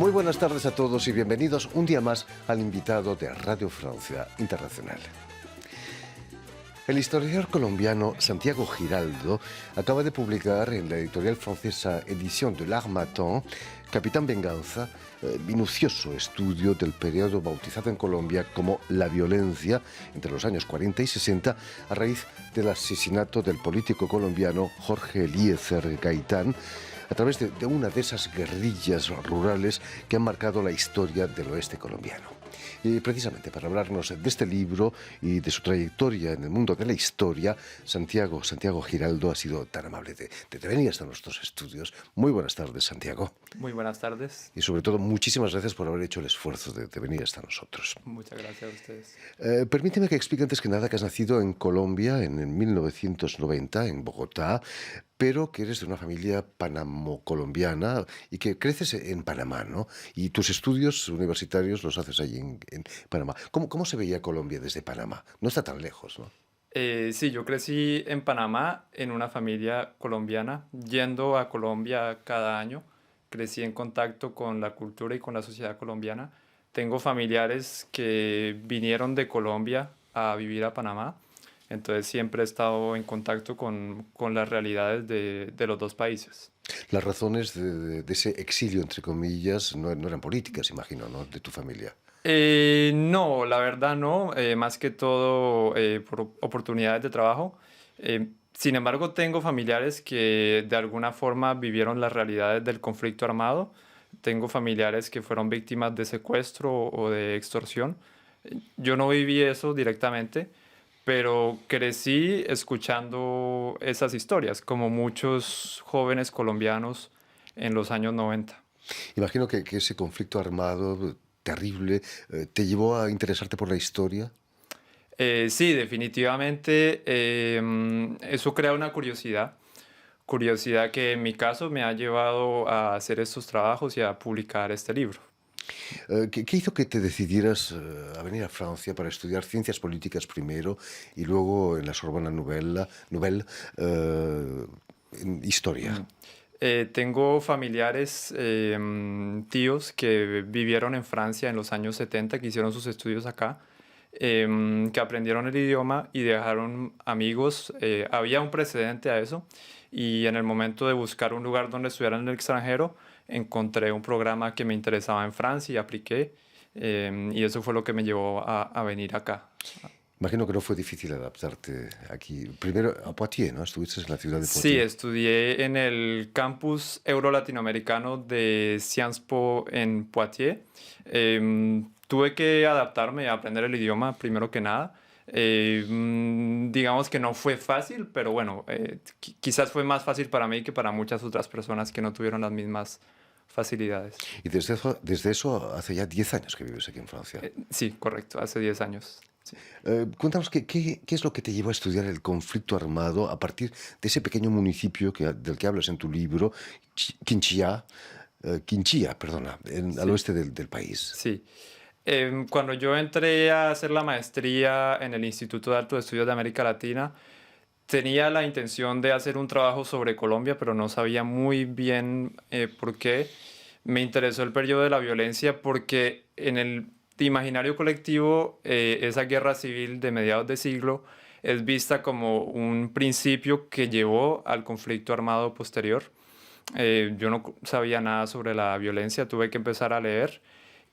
Muy buenas tardes a todos y bienvenidos un día más al invitado de Radio Francia Internacional. El historiador colombiano Santiago Giraldo acaba de publicar en la editorial francesa Edición de l'Harmattan, Capitán Venganza, minucioso estudio del periodo bautizado en Colombia como la violencia entre los años 40 y 60 a raíz del asesinato del político colombiano Jorge Eliezer Gaitán, a través de una de esas guerrillas rurales que han marcado la historia del oeste colombiano. Y precisamente para hablarnos de este libro y de su trayectoria en el mundo de la historia, Santiago Giraldo ha sido tan amable de venir hasta nuestros estudios. Muy buenas tardes, Santiago. Muy buenas tardes. Y sobre todo, muchísimas gracias por haber hecho el esfuerzo de venir hasta nosotros. Muchas gracias a ustedes. Permíteme que explique antes que nada que has nacido en Colombia en 1990, en Bogotá, pero que eres de una familia panamo-colombiana y que creces en Panamá, ¿no? Y tus estudios universitarios los haces allí en Panamá. ¿Cómo se veía Colombia desde Panamá? No está tan lejos, ¿no? Sí, yo crecí en Panamá en una familia colombiana, yendo a Colombia cada año. Crecí en contacto con la cultura y con la sociedad colombiana. Tengo familiares que vinieron de Colombia a vivir a Panamá, entonces siempre he estado en contacto con las realidades de los dos países. Las razones de ese exilio, entre comillas, no eran políticas, imagino, ¿no? De tu familia. No, la verdad no, más que todo por oportunidades de trabajo. Sin embargo, tengo familiares que de alguna forma vivieron las realidades del conflicto armado. Tengo familiares que fueron víctimas de secuestro o de extorsión. Yo no viví eso directamente, pero crecí escuchando esas historias, como muchos jóvenes colombianos en los años 90. Imagino que ese conflicto armado terrible te llevó a interesarte por la historia. Sí, definitivamente eso crea una curiosidad que en mi caso me ha llevado a hacer estos trabajos y a publicar este libro. ¿Qué hizo que te decidieras a venir a Francia para estudiar ciencias políticas primero y luego en la Sorbona Nouvelle en historia? Tengo familiares, tíos que vivieron en Francia en los años 70, que hicieron sus estudios acá, que aprendieron el idioma y dejaron amigos. Había un precedente a eso y en el momento de buscar un lugar donde estudiar en el extranjero, encontré un programa que me interesaba en Francia y apliqué, y eso fue lo que me llevó a venir acá. Imagino que no fue difícil adaptarte aquí. Primero a Poitiers, ¿no? Estuviste en la ciudad de Sí, Poitiers. estudié en el campus euro-latinoamericano de Sciences Po en Poitiers. Tuve que adaptarme a aprender el idioma primero que nada. Digamos que no fue fácil, pero bueno, quizás fue más fácil para mí que para muchas otras personas que no tuvieron las mismas facilidades. Y desde eso hace ya 10 años que vives aquí en Francia. Sí, correcto, hace 10 años. Sí. Cuéntanos qué es lo que te llevó a estudiar el conflicto armado a partir de ese pequeño municipio del que hablas en tu libro, Quinchía, perdona, al Sí. oeste del país. Sí. Cuando yo entré a hacer la maestría en el Instituto de Altos Estudios de América Latina, tenía la intención de hacer un trabajo sobre Colombia, pero no sabía muy bien por qué. Me interesó el periodo de la violencia porque en el imaginario colectivo esa guerra civil de mediados de siglo es vista como un principio que llevó al conflicto armado posterior. Yo no sabía nada sobre la violencia, tuve que empezar a leer.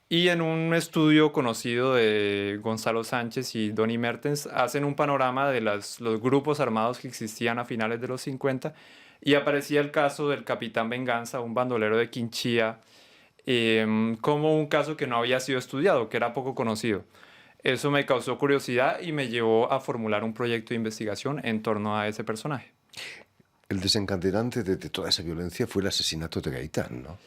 Y en un estudio conocido de Gonzalo Sánchez y Donny Mertens hacen un panorama de los grupos armados que existían a finales de los 50 y aparecía el caso del Capitán Venganza, un bandolero de Quinchía, como un caso que no había sido estudiado, que era poco conocido. Eso me causó curiosidad y me llevó a formular un proyecto de investigación en torno a ese personaje. El desencadenante de toda esa violencia fue el asesinato de Gaitán, ¿no?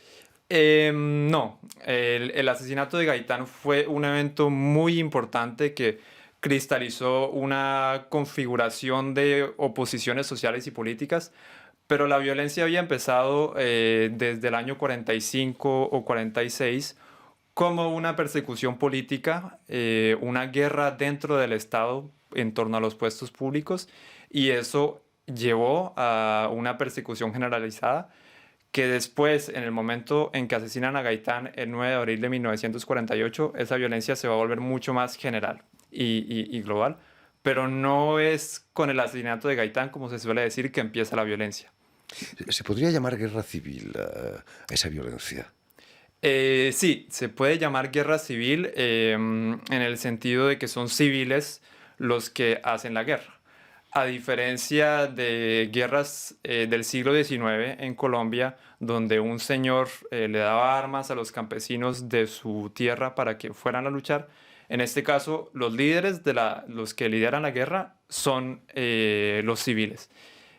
No, el asesinato de Gaitán fue un evento muy importante que cristalizó una configuración de oposiciones sociales y políticas, pero la violencia había empezado desde el año 45 o 46 como una persecución política, una guerra dentro del Estado en torno a los puestos públicos, y eso llevó a una persecución generalizada que después, en el momento en que asesinan a Gaitán, el 9 de abril de 1948, esa violencia se va a volver mucho más general y global, pero no es con el asesinato de Gaitán, como se suele decir, que empieza la violencia. ¿Se podría llamar guerra civil a esa violencia? Sí, se puede llamar guerra civil en el sentido de que son civiles los que hacen la guerra. A diferencia de guerras del siglo XIX en Colombia, donde un señor le daba armas a los campesinos de su tierra para que fueran a luchar, en este caso los líderes los que lideran la guerra son los civiles.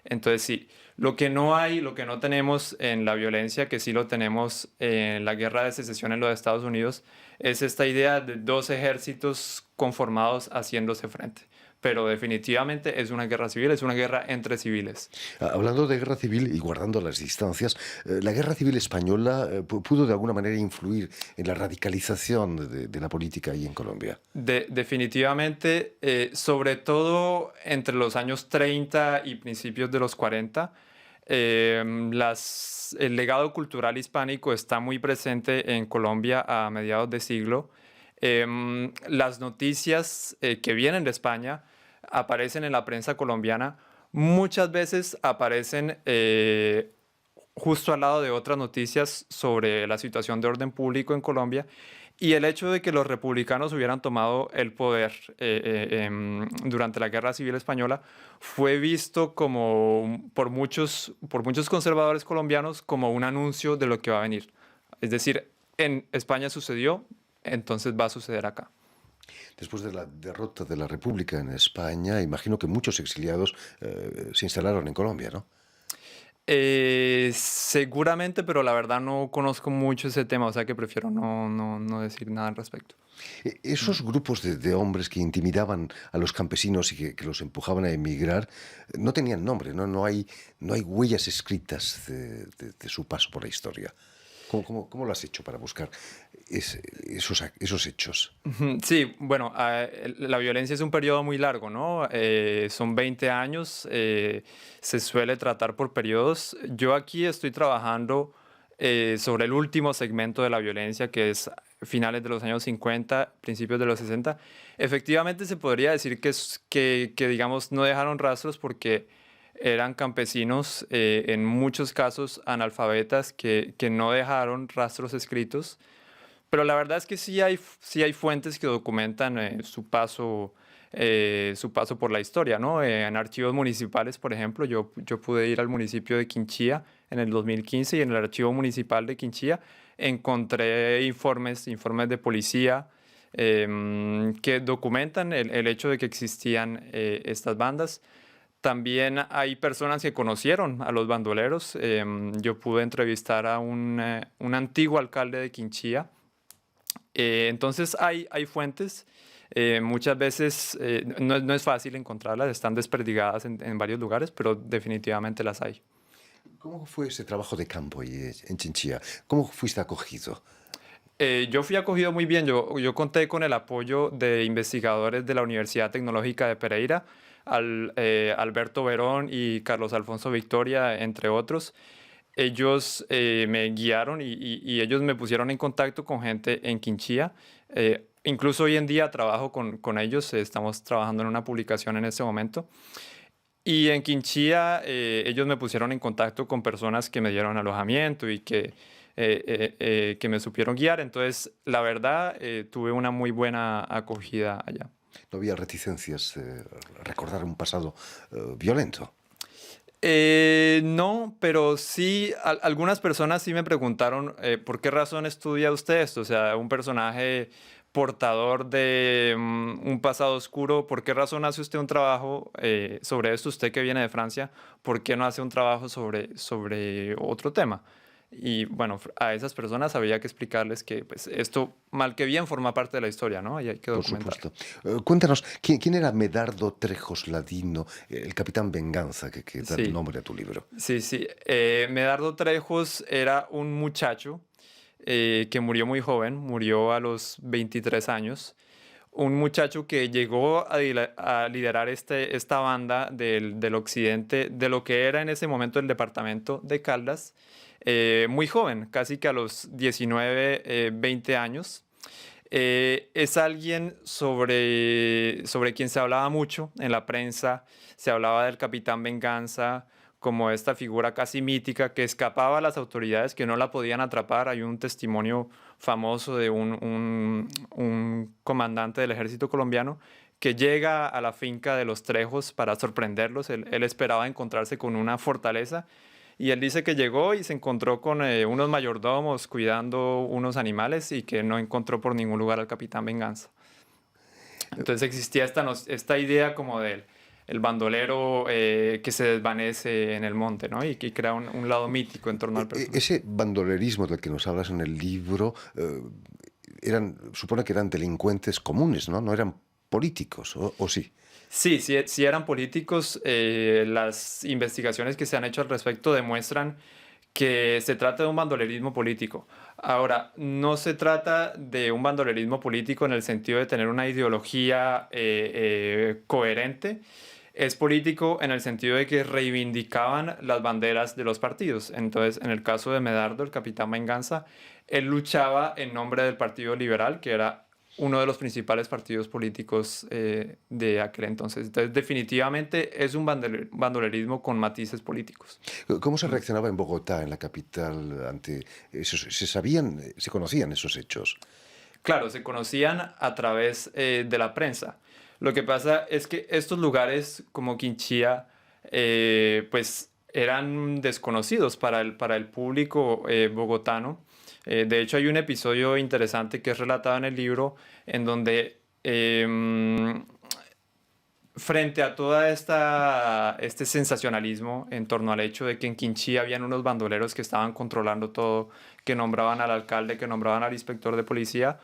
Entonces sí, lo que no tenemos en la violencia, que sí lo tenemos en la guerra de secesión en los Estados Unidos, es esta idea de dos ejércitos conformados haciéndose frente. Pero definitivamente es una guerra civil, es una guerra entre civiles. Hablando de guerra civil y guardando las distancias, la guerra civil española pudo de alguna manera influir en la radicalización de la política ahí en Colombia. Definitivamente, sobre todo entre los años 30 y principios de los 40, el legado cultural hispánico está muy presente en Colombia a mediados de siglo. Las noticias que vienen de España aparecen en la prensa colombiana, muchas veces aparecen justo al lado de otras noticias sobre la situación de orden público en Colombia y el hecho de que los republicanos hubieran tomado el poder durante la Guerra Civil Española fue visto como por muchos conservadores colombianos como un anuncio de lo que va a venir. Es decir, en España sucedió, entonces va a suceder acá. Después de la derrota de la República en España, imagino que muchos exiliados se instalaron en Colombia, ¿no? Seguramente, pero la verdad no conozco mucho ese tema, o sea que prefiero no decir nada al respecto. Esos grupos de hombres que intimidaban a los campesinos y que los empujaban a emigrar, no tenían nombre, ¿no? No hay huellas escritas de su paso por la historia. ¿Cómo lo has hecho para buscar esos hechos? Ujú, sí, bueno, la violencia es un periodo muy largo, ¿no? Son 20 años, se suele tratar por periodos. Yo aquí estoy trabajando sobre el último segmento de la violencia, que es finales de los años 50, principios de los 60. Efectivamente, se podría decir que digamos, no dejaron rastros porque eran campesinos, en muchos casos analfabetas, que no dejaron rastros escritos. Pero la verdad es que sí hay fuentes que documentan su paso por la historia, ¿no? En archivos municipales, por ejemplo, yo pude ir al municipio de Quinchía en el 2015 y en el archivo municipal de Quinchía encontré informes de policía que documentan el hecho de que existían estas bandas. También hay personas que conocieron a los bandoleros. Yo pude entrevistar a un antiguo alcalde de Quinchía. Entonces hay fuentes, muchas veces no es fácil encontrarlas, están desperdigadas en varios lugares, pero definitivamente las hay. ¿Cómo fue ese trabajo de campo ahí en Chinchilla? ¿Cómo fuiste acogido? Yo fui acogido muy bien, yo conté con el apoyo de investigadores de la Universidad Tecnológica de Pereira, Alberto Verón y Carlos Alfonso Victoria, entre otros. Ellos me guiaron y ellos me pusieron en contacto con gente en Quinchía. Incluso hoy en día trabajo con ellos, estamos trabajando en una publicación en este momento. Y en Quinchía ellos me pusieron en contacto con personas que me dieron alojamiento y que me supieron guiar. Entonces, la verdad, tuve una muy buena acogida allá. ¿No había reticencias de recordar un pasado violento? No, pero sí, algunas personas sí me preguntaron por qué razón estudia usted esto. O sea, un personaje portador de un pasado oscuro, ¿por qué razón hace usted un trabajo sobre esto? Usted que viene de Francia, ¿por qué no hace un trabajo sobre otro tema? Y bueno, a esas personas había que explicarles que pues, esto, mal que bien, forma parte de la historia, ¿no? Y hay que Por documentarlo. supuesto. Cuéntanos, ¿quién era Medardo Trejos Ladino, el capitán Venganza que da Sí. nombre a tu libro? Sí. Medardo Trejos era un muchacho que murió muy joven, murió a los 23 años. un muchacho que llegó a liderar esta banda del occidente, de lo que era en ese momento el departamento de Caldas, muy joven, casi que a los 19, 20 años. Es alguien sobre quien se hablaba mucho en la prensa, se hablaba del Capitán Venganza como esta figura casi mítica que escapaba a las autoridades que no la podían atrapar. Hay un testimonio famoso de un comandante del ejército colombiano que llega a la finca de los Trejos para sorprenderlos. Él esperaba encontrarse con una fortaleza y él dice que llegó y se encontró con unos mayordomos cuidando unos animales y que no encontró por ningún lugar al Capitán Venganza. Entonces existía esta idea como del el bandolero que se desvanece en el monte, ¿no? Y que crea un lado mítico en torno al personaje. Ese bandolerismo del que nos hablas en el libro, supone que eran delincuentes comunes, ¿no? No eran políticos, ¿o sí? Sí, sí, sí eran políticos. Las investigaciones que se han hecho al respecto demuestran que se trata de un bandolerismo político. Ahora, no se trata de un bandolerismo político en el sentido de tener una ideología coherente. Es político en el sentido de que reivindicaban las banderas de los partidos. Entonces, en el caso de Medardo, el Capitán Venganza, él luchaba en nombre del Partido Liberal, que era uno de los principales partidos políticos de aquel entonces. Entonces, definitivamente es un bandolerismo con matices políticos. ¿Cómo se reaccionaba en Bogotá, en la capital, ante esos, se conocían esos hechos? Claro, se conocían a través de la prensa. Lo que pasa es que estos lugares como Quinchía, pues eran desconocidos para el público bogotano. De hecho, hay un episodio interesante que es relatado en el libro en donde frente a toda este sensacionalismo en torno al hecho de que en Quinchí habían unos bandoleros que estaban controlando todo, que nombraban al alcalde, que nombraban al inspector de policía,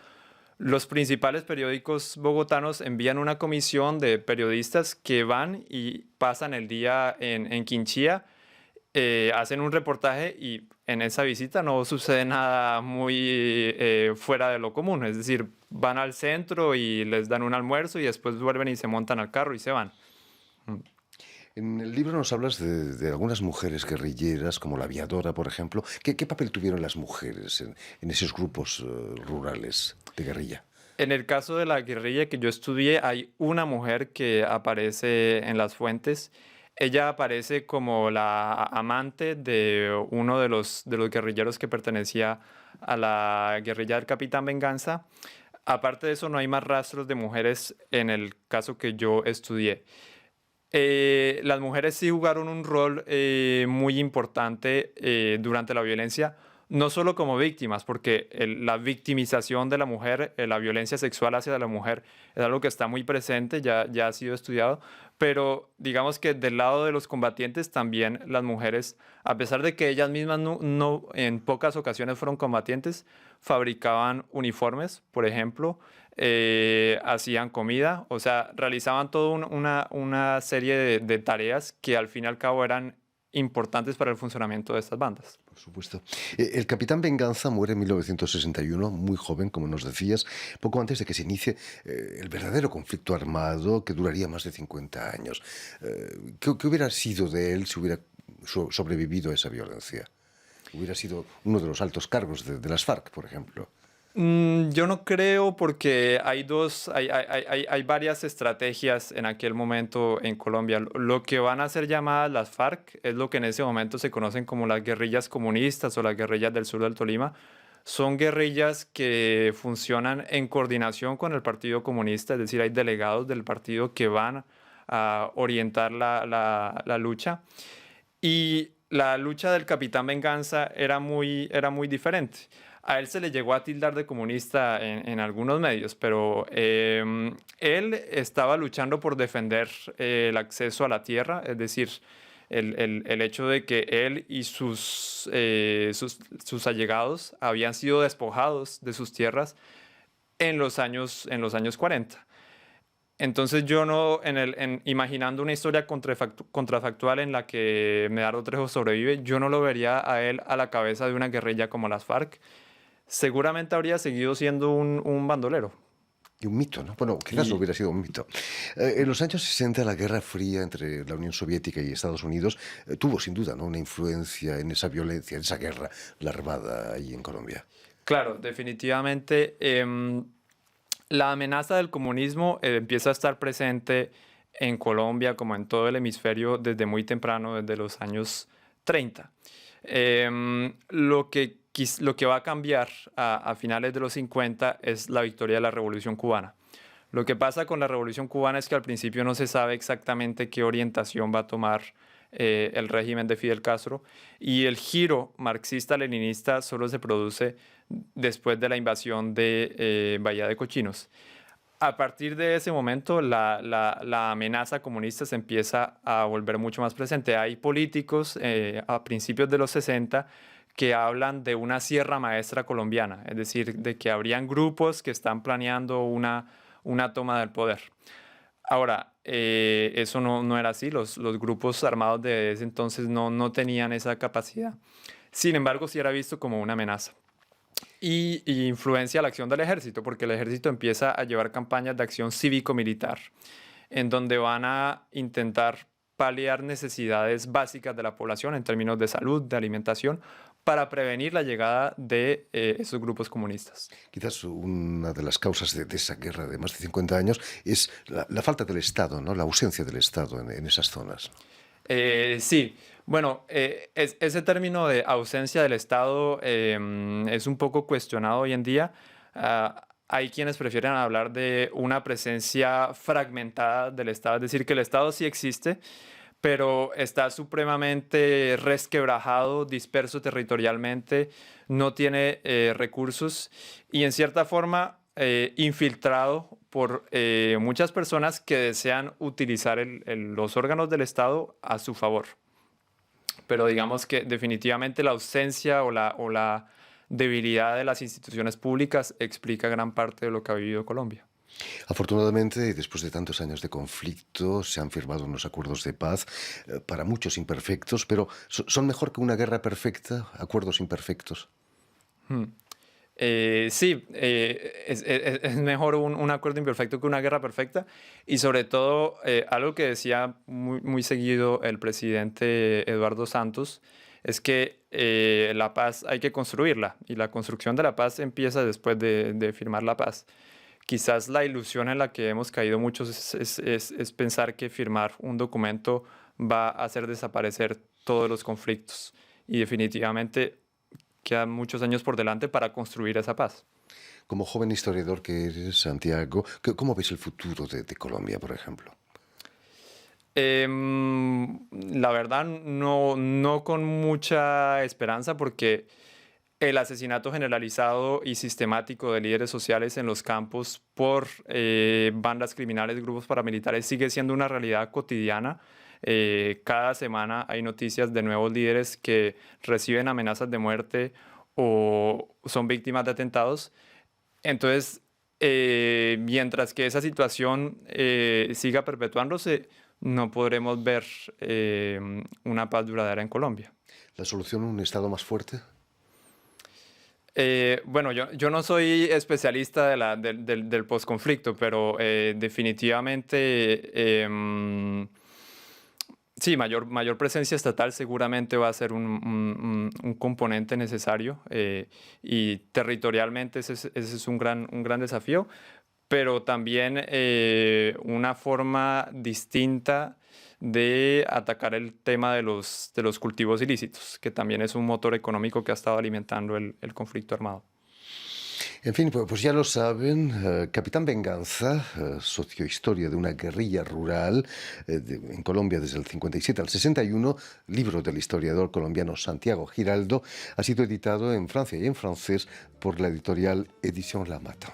los principales periódicos bogotanos envían una comisión de periodistas que van y pasan el día en Quinchía, hacen un reportaje y en esa visita no sucede nada muy fuera de lo común. Es decir, van al centro y les dan un almuerzo y después vuelven y se montan al carro y se van. En el libro nos hablas de algunas mujeres guerrilleras, como la aviadora, por ejemplo. ¿Qué papel tuvieron las mujeres en esos grupos rurales de guerrilla? En el caso de la guerrilla que yo estudié, hay una mujer que aparece en las fuentes. Ella aparece como la amante de uno de los guerrilleros que pertenecía a la guerrilla del Capitán Venganza. Aparte de eso, no hay más rastros de mujeres en el caso que yo estudié. Las mujeres sí jugaron un rol muy importante durante la violencia, no solo como víctimas, porque la victimización de la mujer, la violencia sexual hacia la mujer, es algo que está muy presente, ya ha sido estudiado, pero digamos que del lado de los combatientes también las mujeres, a pesar de que ellas mismas en pocas ocasiones fueron combatientes, fabricaban uniformes, por ejemplo, hacían comida, o sea, realizaban toda una serie de tareas que al fin y al cabo eran importantes para el funcionamiento de estas bandas. Por supuesto. El Capitán Venganza muere en 1961, muy joven, como nos decías, poco antes de que se inicie el verdadero conflicto armado que duraría más de 50 años. ¿Qué hubiera sido de él si hubiera sobrevivido a esa violencia? Hubiera sido uno de los altos cargos de las FARC, por ejemplo. Yo no creo porque hay varias estrategias en aquel momento en Colombia. Lo que van a ser llamadas las FARC es lo que en ese momento se conocen como las guerrillas comunistas o las guerrillas del sur del Tolima. Son guerrillas que funcionan en coordinación con el Partido Comunista, es decir, hay delegados del partido que van a orientar la lucha. Y la lucha del Capitán Venganza era muy diferente. A él se le llegó a tildar de comunista en algunos medios, pero él estaba luchando por defender el acceso a la tierra, es decir, el hecho de que él y sus allegados habían sido despojados de sus tierras en los años 40. Entonces yo no, imaginando una historia contrafactual en la que Medardo Trejo sobrevive, yo no lo vería a él a la cabeza de una guerrilla como las FARC. Seguramente habría seguido siendo un bandolero. Y un mito, ¿no? Bueno, quizás no hubiera sido un mito. En los años 60, la Guerra Fría entre la Unión Soviética y Estados Unidos tuvo sin duda, ¿no?, una influencia en esa violencia, en esa guerra larvada ahí en Colombia. Claro, definitivamente la amenaza del comunismo empieza a estar presente en Colombia como en todo el hemisferio desde muy temprano, desde los años 30. Lo que va a cambiar a finales de los 50 es la victoria de la Revolución Cubana. Lo que pasa con la Revolución Cubana es que al principio no se sabe exactamente qué orientación va a tomar el régimen de Fidel Castro, y el giro marxista-leninista solo se produce después de la invasión de Bahía de Cochinos. A partir de ese momento, la amenaza comunista se empieza a volver mucho más presente. Hay políticos a principios de los 60 que hablan de una sierra maestra colombiana, es decir, de que habrían grupos que están planeando una toma del poder. Ahora, eso no era así. Los grupos armados de ese entonces no tenían esa capacidad. Sin embargo, sí era visto como una amenaza. Y influencia la acción del ejército, porque el ejército empieza a llevar campañas de acción cívico-militar, en donde van a intentar paliar necesidades básicas de la población en términos de salud, de alimentación, para prevenir la llegada de esos grupos comunistas. Quizás una de las causas de esa guerra de más de 50 años es la falta del Estado, ¿no?, la ausencia del Estado en esas zonas. Sí, bueno, ese término de ausencia del Estado es un poco cuestionado hoy en día. Hay quienes prefieren hablar de una presencia fragmentada del Estado, es decir, que el Estado sí existe, pero está supremamente resquebrajado, disperso territorialmente, no tiene recursos y en cierta forma infiltrado por muchas personas que desean utilizar los órganos del Estado a su favor. Pero digamos que definitivamente la ausencia o la debilidad de las instituciones públicas explica gran parte de lo que ha vivido Colombia. Afortunadamente, después de tantos años de conflicto, se han firmado unos acuerdos de paz, para muchos imperfectos, pero ¿son mejor que una guerra perfecta, acuerdos imperfectos? Hmm. Sí, es mejor un acuerdo imperfecto que una guerra perfecta, y sobre todo algo que decía muy seguido el presidente Eduardo Santos es que la paz hay que construirla, y la construcción de la paz empieza después de firmar la paz. Quizás la ilusión en la que hemos caído muchos es pensar que firmar un documento va a hacer desaparecer todos los conflictos, y definitivamente quedan muchos años por delante para construir esa paz. Como joven historiador que eres, Santiago, ¿cómo ves el futuro de Colombia, por ejemplo? La verdad, no con mucha esperanza, porque el asesinato generalizado y sistemático de líderes sociales en los campos por bandas criminales, grupos paramilitares, sigue siendo una realidad cotidiana. Cada semana hay noticias de nuevos líderes que reciben amenazas de muerte o son víctimas de atentados. Entonces, mientras que esa situación siga perpetuándose, no podremos ver una paz duradera en Colombia. ¿La solución un Estado más fuerte? Bueno, yo no soy especialista del posconflicto, pero definitivamente sí, mayor presencia estatal seguramente va a ser un componente necesario, y territorialmente ese es un gran desafío, pero también una forma distinta de atacar el tema de los cultivos ilícitos, que también es un motor económico que ha estado alimentando el conflicto armado. En fin, pues ya lo saben, Capitán Venganza, sociohistoria de una guerrilla rural en Colombia desde el 57 al 61, libro del historiador colombiano Santiago Giraldo, ha sido editado en Francia y en francés por la editorial Edición La Mata.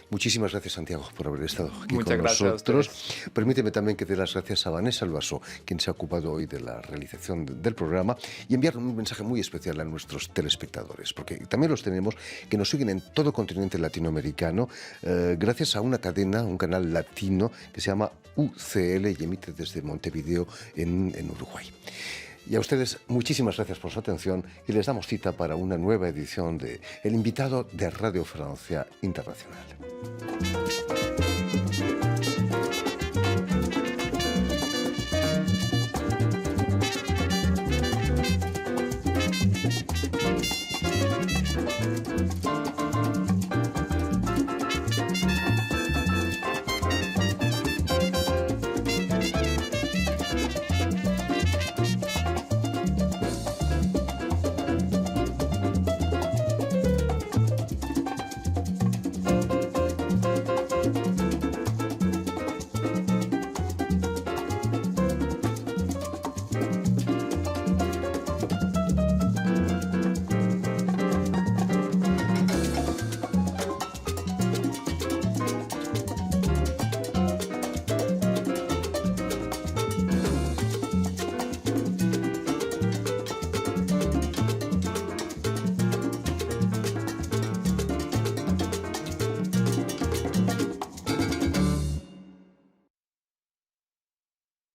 Muchísimas gracias, Santiago, por haber estado aquí Muchas con gracias nosotros. a ustedes. Permíteme también que dé las gracias a Vanessa Albaso, quien se ha ocupado hoy de la realización del programa, y enviar un mensaje muy especial a nuestros telespectadores, porque también los tenemos que nos siguen en todo continente latinoamericano, gracias a una cadena, un canal latino que se llama UCL y emite desde Montevideo en Uruguay. Y a ustedes, muchísimas gracias por su atención y les damos cita para una nueva edición de El Invitado de Radio Francia Internacional.